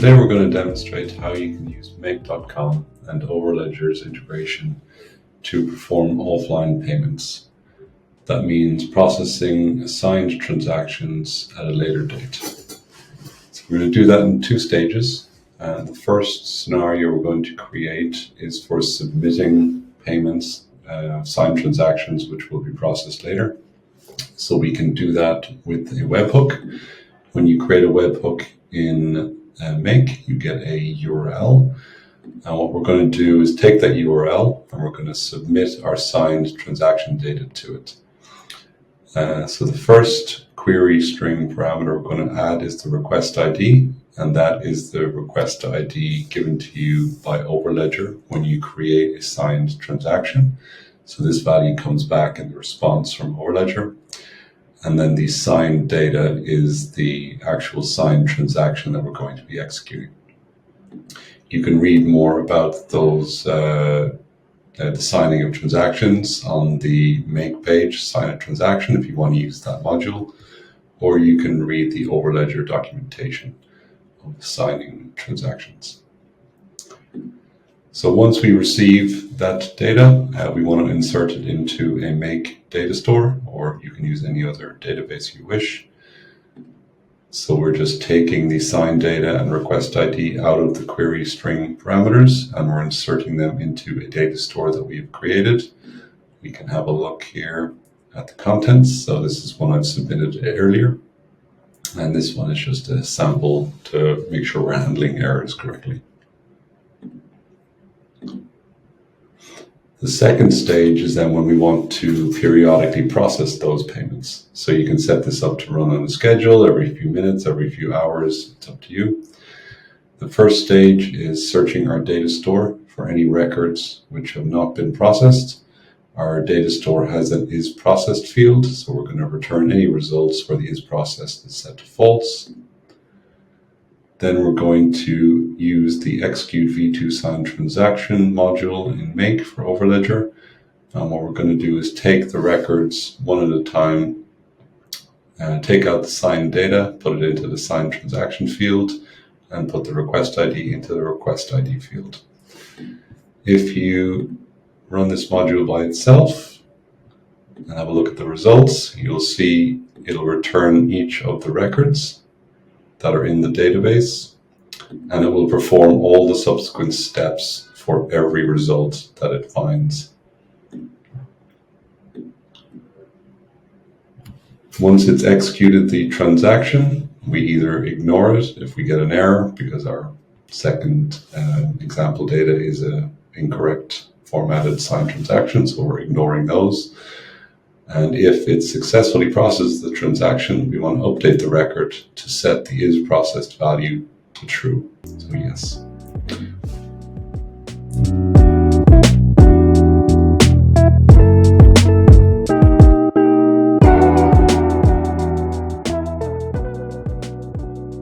Today we're going to demonstrate how you can use Make.com and Overledger's integration to perform offline payments. That means processing assigned transactions at a later date. So we're going to do that in two stages. The first scenario we're going to create is for submitting payments, signed transactions, which will be processed later. So we can do that with a webhook. When you create a webhook in Make, you get a URL. And what we're going to do is take that URL and we're going to submit our signed transaction data to it. So the first query string parameter we're going to add is the request ID, and that is the request ID given to you by Overledger when you create a signed transaction. So this value comes back in the response from Overledger. And then the signed data is the actual signed transaction that we're going to be executing. You can read more about those, the signing of transactions on the Make page, sign a transaction, if you want to use that module, or you can read the Overledger documentation of signing transactions. So once we receive that data, we want to insert it into a Make data store, or you can use any other database you wish. So we're just taking the signed data and request ID out of the query string parameters, and we're inserting them into a data store that we've created. We can have a look here at the contents. So this is one I've submitted earlier, and this one is just a sample to make sure we're handling errors correctly. The second stage is then when we want to periodically process those payments. So you can set this up to run on a schedule every few minutes, every few hours, it's up to you. The first stage is searching our data store for any records which have not been processed. Our data store has an is processed field, so we're going to return any results where the is processed is set to false. Then we're going to use the execute v2 signed transaction module in Make for Overledger. And what we're going to do is take the records one at a time, take out the signed data, put it into the signed transaction field, and put the request ID into the request ID field. If you run this module by itself and have a look at the results, you'll see it'll return each of the records that are in the database, and it will perform all the subsequent steps for every result that it finds. Once it's executed the transaction, we either ignore it if we get an error because our second example data is an incorrect formatted signed transaction, so we're ignoring those. And if it successfully processes the transaction, we want to update the record to set the is processed value to true. So yes.